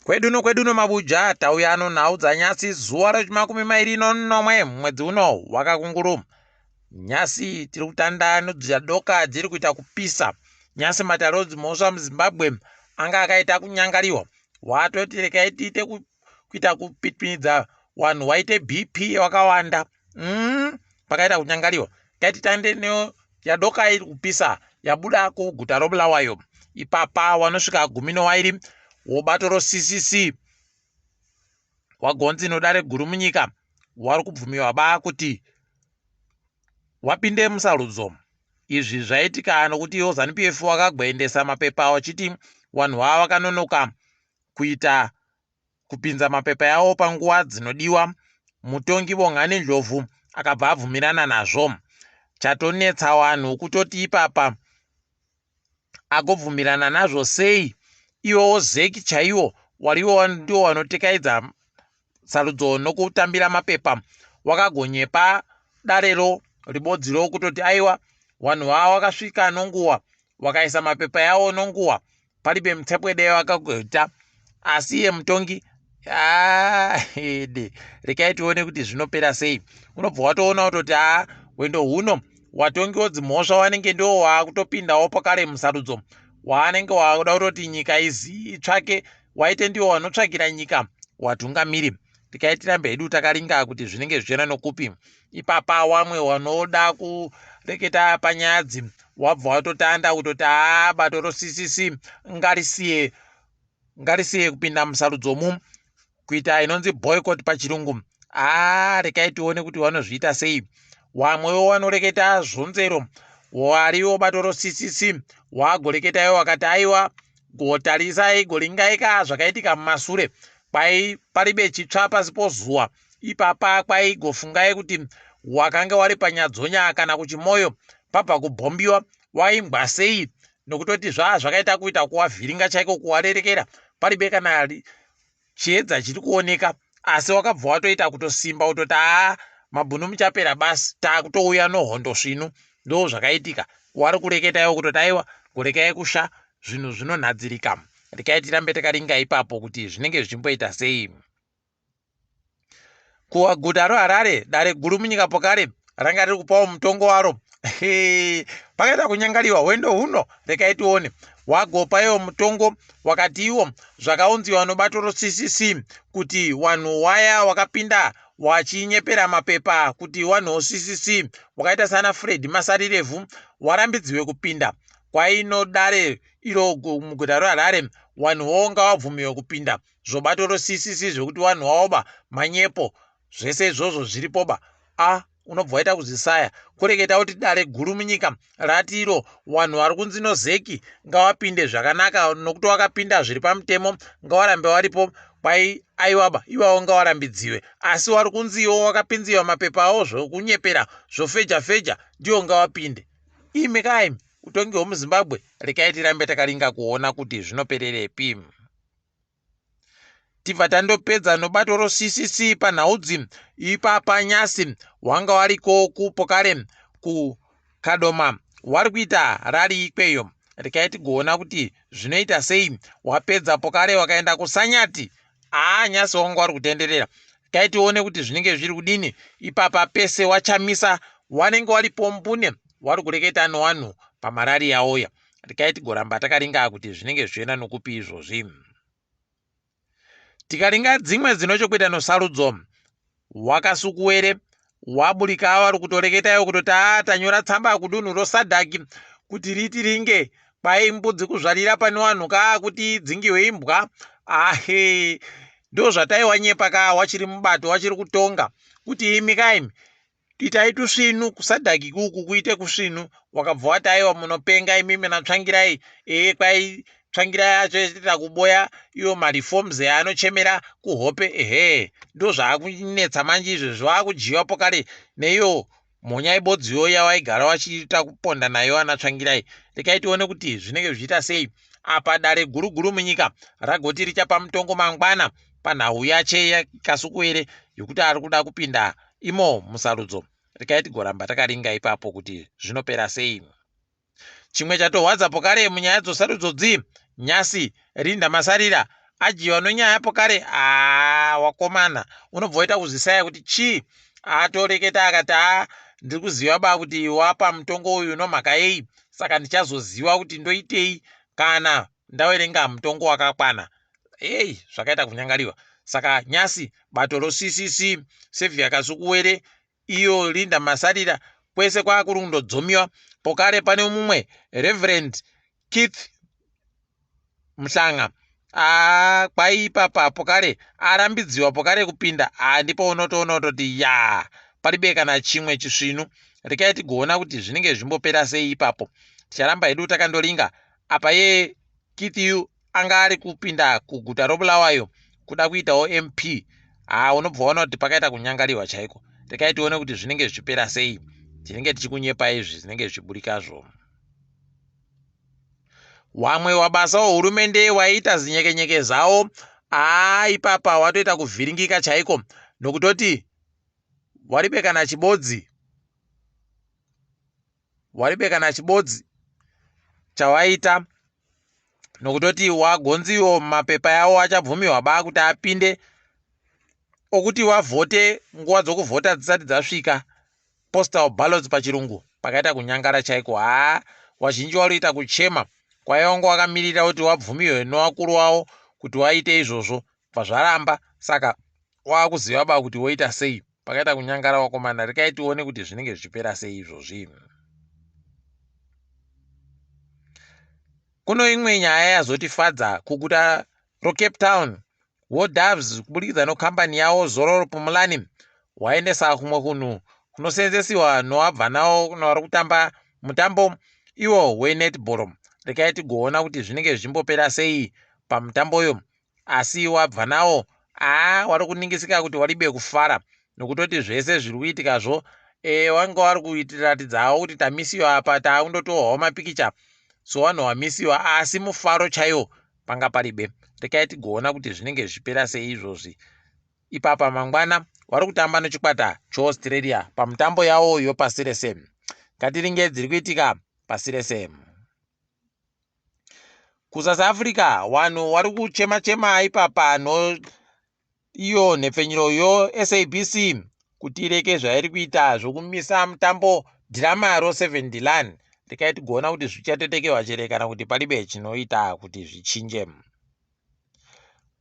Kweduno mabuja tauya nhau dzanyasi zuwa ra24 mwedzi uno wakakunguru. Nyasi tiri kutanda nodzidoka dziri kuita kupisa. Nyasi matarodzi mhosva muZimbabwe anga akaita kunyangariwa. Watoti rekai tiite kuita kupipinidza wanhu waite BP wakawanda. Pakaita kunyangariwa. Kaititande neo yadoka iri kupisa yabuda kuguta roBulawayo. Ipapa wanosvika 12 wobato woCCC wagonzi nodare guru munyika wari kubvumiwa ba kuti wapinde musarudzo. Izvi zvaitika nokuti ZANU-PF wakagwendesa mapepa wachiti wanhu wavo vakanonoka kuita kupinza mapepa yavo panguva dzinodiwa. Mutongi woNhau akabva abvumirana nazvo. Chatonetsa wanhu kutoti ipapa agobvumirana nazvo sei iwo zeki chaiwo wariwo ndio wanotekaidza sarudzo nokutambira mapepa wakagonyepa darero ribodziro kutoti aiwa wanhu wavo wakasvika nonguwa wakaisa mapepa yawo nonguwa palibe mutsepwede wakagota. Asi iye mutongi rekai tione kuti zvinopera sei. Unobva watoona kutoti wendo huno watongi wodzimhosva wanenge ndio wakutopindawo pokare musarudzo wanenge wakuda kutoti nyika itsvake waite ndio wanotsvagira nyika watungamiri. Tikaitiramba hedu takaringa kuti zvinenge zvichena nokupi. Ipapa wamwe wanoda kureketa panyadzi wabva watotanda kutoti bato roCCC ngarisiye kupinda musarudzomu kuita inonzi boycott pachirungu. Rekai tione kuti wanozviita sei. Wamwewo wanoreketa zvonzero wariwo bato roCCC wagoreketayo wakati aiwa gotarisai goringaika zvakaitika mumasure paribe chitsva pasi pozuwa. Ipapa gofungai kuti wakanga wari panyadzonya kana kuchimoyo pabva kubhombiwa waingwa sei nokutoti zvakaita kuita kuwavhiringa chaiko kuwarerekera paribe kana chiedza chiri kuoneka. Asi wakabva watoita kutosimba kutoti mabhunu muchapera basi takutouya nohondo svinu. Ndo zvakaitika wari kureketayo kutoti aiwa gorekai kusha zvinhu zvinonhadzirika. Rekai tirambe takaringa ipapo kuti zvinenge zvichimboita sei. Kuguta roHarare dare guru munyika pokare ranga riri kupawo mutongo waro. Pakaita kunyangariwa wendo huno rekai tione wagopayo mutongo wakati iwo zvakaunziwa nobato roCCC kuti wanhu waya wakapinda wachinyepera mapepa kuti wanhu woCCC wakaita sana Masarira warambidziwe kupinda kwainodare iro muguta roHarare wanhu wonga wabvumiwe kupinda zvobato roCCC zvokuti wanhu waoba manyepo zvese izvozvo zviripoba. Unobva waita kuzvisaya kureketa kuti dare guru munyika rati iro wanhu vari kunzi nozeki ngawapinde zvakanaka nokuti wakapinda zviri pamutemo ngawarambe waripo aiwaba iwawo ngawarambidziwe. Asi wari kunziwo wakapinziwa mapepa awo zvokunyepera zvofeja ndio ngawapinde. Kaimi utongi hwomuZimbabwe rekai tirambe takaringa kuona kuti zvinopererepi. Tibva tandopedza nobato roCCC panhaudzi. Ipapa nyasi wanga wariko kupokare kukadoma wari kuita rari ikweyo. Rekai tigoona kuti zvinoita sei. Wapedza pokare wakaenda kusanyati nyasi wanga wari kutenderera. Rekai tione kuti zvinenge zviri kudini. Ipapa pese wachamisa wanenge waripo mbune wari kureketa nowanhu pamarari yawoya. Rekai tigoramba takaringa kuti zvinenge zvichena nokupi izvozvi. Tikaringa dzimwe dzinochokuita nosarudzo waKasukuwere waburika vari kutoreketayo kutoti tanyora tsamba kudunhu roSadhaki kuti ritiringe mbudzi kuzvarira pane wanhu kuti idzingiwe imbwa. Ndo zvataiwanyepa wachiri mubato wachiri kutonga kuti kaimi itai tusvinu kuSadhaki kuku kuite kusvinu. Wakabva wati aiwa munopenga imimi natsvangirai kwai tsvangirai yacho ichita kuboya iyo mariforms anochemera kuhope. Ndo zvaakunetsa manje izvo zvaakujiwa pokare neiyo mhonya ibodziyo yawaigara wachiita kuponda nayo anatsvangirai. Rekai tione kuti zvinenge zvichiita sei. Apa dare guru munyika ragoti richapa mutongo Mangwana panhau yache yaKasukuwere yokuti ari kuda kupinda imo musarudzo. Rekai tigoramba takaringa ipapo kuti zvinopera sei. Chimwe chatorwadza pokare munyaya dzosarudzodzi nyasi rinda Masarira ajiwa nonyaya pokare wakomana unobva waita kuzvisaya kuti chii atoreketa akati ndiri kuziva ba kuti wapa mutongo uyu nomhaka yei, saka ndichazoziva kuti ndoitei kana ndaverenga mutongo wakakwana. Ei, zvakaita kunyangariwa. Saka nyasi bato roCCC Sevhia Kasukuwere iyo Linda Masarira kwese kwakuri kundodzomiwa. Pokare pane mumwe Reverend Keith Mhlanga kwaipapa pokare arambidziwa pokare kupinda ndipo unotoona kutoti palibe kana chimwe chisvinu. Rekai tigoona kuti zvinenge zvimbopera sei ipapo. Ticharamba hedu takandolinga apa ye Kithiyu anga ari kupinda kuguta roBulawayo kuda kuitawo MP. Unobva waona kuti pakaita kunyangariwa chaiko. Rekai tione kuti zvinenge zvipera sei. Tinenge tichikunyepa izvi zvinenge zviburikazvo. Wamwe wabasa wehurumende waita zinyekenyeke zawo ipapa watoita kuvhiringika chaiko nokutoti waribe kana chibodzi chawaita nokutoti wagonziwo mapepa yawo achabvumiwa ba kuti apinde okuti wavhote nguva dzokuvhota dzisati dzasvika, postal ballots pachirungu. Pakaita kunyangara chaiko. Wazhinji waroita kuchema kwaiongo wakamirira kuti wabvumiwe novakuru wavo kuti waite izvozvo pazvaramba, saka wakuziva ba kuti woita sei. Pakaita kunyangara wakomana. Rekai tione kuti zvinenge zvipera sei izvozvi. Kuno imwe nyaya yazotifadza kuguta roCape Town. WoDoves kubudikidza nokambani yawo Zororo Pumulani waendesa kumwe kunhu kunosenzesiwa novabva nawo vari kutamba mutambo iwo wenetball. Rekai tigoona kuti zvinenge zvimbopera sei pamutamboyo, asi wabva nawo wari kuningisika kuti waribe kufara nokutoti zvese zviri kuitikazvo wanga wari kuitiratidzawo kuti tamisiwa apa taundotohwawo mapikicha so vanhu wamisiwa, asi mufaro chaiwo panga paribe. Rekai tigoona kuti zvinenge zvipera sei izvozvi. Ipapa Mangwana wari kutamba nechikwata cheAustralia pamutambo yawo yopasi rese. Ngatiringe dziri kuitika pasi rese. KuSouth Africa wanhu wari kuchema ipapa iyo nhepfenyuro yoSABC kuti ireke zvairi kuita zvokumisa mutambo dhirama ro7 Dilan. Rekai tigoona kuti zvichatetekewa here kana kuti palibe chinoita kuti zvichinje.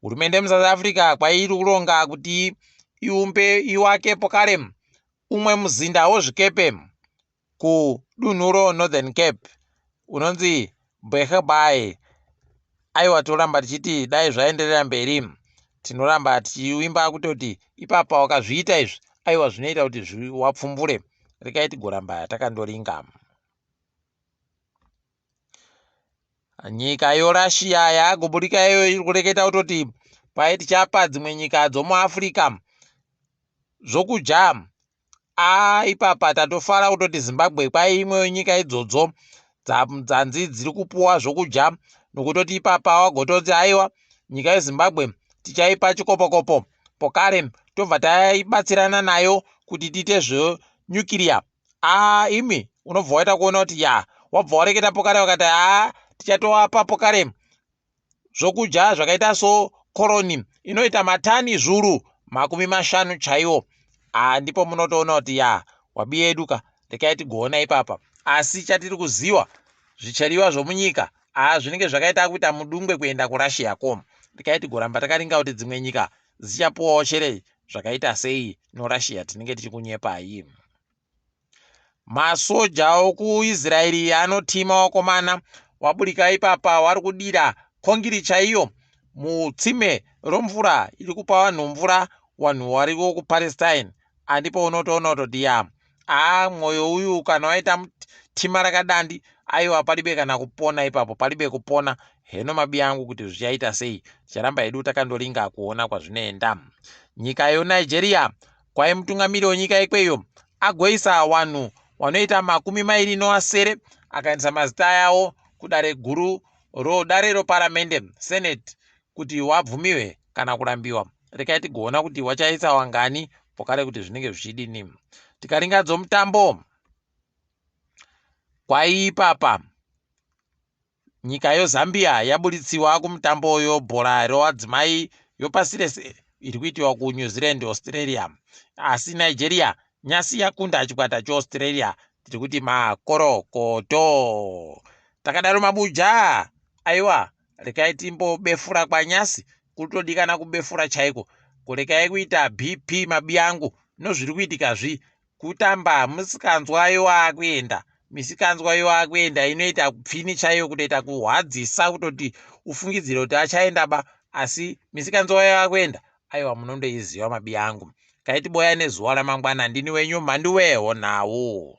Hurumende muSouth Africa kwairi kuronga kuti iwake pokare umwe muzinda wozvikepe kudunhu Northern Cape unonzi Boegebaai. Aiwa, toramba tichiti dai zvaenderera mberi tinoramba tichiwimba kutoti ipapa wakazviita izvi, aiwa zvinoita kuti wapfumbure. Rekai tigoramba takandoringa. Nyika yoRussia yagoburika iyo iri kureketa kutoti pai tichapa dzimwe nyika dzomuAfrica zvokudya. Ipapa tatofara kutoti Zimbabwe kwai imwe nyika idzodzo dzanzi dziri kupuwa zvokudya nokutoti ipapa wagototi aiwa nyika yeZimbabwe tichaipa chikopokopo pokare tobva taibatsirana nayo kuti tiite zvenyukiria. Imi unobva waita kuona kuti wabva wareketa pokare wakati tichatowapa pokare zvokudya zvakaita so koroni inoita matani zviuru 50 chaiwo. Ndipo munotoona kuti wabiyeduka. Rekai tigoona ipapa, asi chatiri kuziva zvichariwa zvomunyika zvinenge zvakaita kuita mudungwe kuenda kuRussia ko. Rekai tigoramba takaringa kuti dzimwe nyika dzichapuwawo chere zvakaita sei noRussia. Tinenge tichikunyepai. Masoja okuIsraeri anotima wakomana waburika ipapa wari kudira kongiri chaiyo mutsime romvura iri kupa vanhu mvura, vanhu variko kuPalestine. Ndipo unotoona kutoti mwoyo uyu kana waita tima rakadandi aiwa palibe kana kupona ipapo, palibe kupona. Heno mabi angu kuti zvichaita sei, ticharamba hedu takandoringa kuona kwazvinoenda. Nyika yoNigeria kwai mutungamiri wenyika ikweyo agoisa wanhu wanoita 27 akaendesa mazita yawo kudare guru rodare roparamende Senate kuti wabvumiwe kana kurambiwa. Rekai tigoona kuti wachaisa wangani pokare kuti zvinenge zvichidini. Tikaringa dzomutambo kwaipapa nyika yoZambia yabuditsiwa kumutambo yobhora rewadzimai yopasi rese iri kuitiwa kuNew Zealand, Australia. Asi Nigeria nyasi yakunda chikwata cheAustralia, tiri kuti makorokoto. Takadaro mabuja, aiwa, rekai timbobefura kwanyasi, kutodikana kubefura chaiko. Kurekai kuita BP mabiangu, nozviri kuitikazvi, kutamba musikanzwayo wakuenda. Misikanzwayo wakuenda inoita kupfini chaiyo, kutoita kuhwadzisa kutoti ufungidzire kuti achaenda ba, asi misikanzwayo wakuenda. Aiwa, munondoiziva mabiangu. Kaiti boya nezuva ramangwana, ndini wenyu Mhanduwe WeNhau.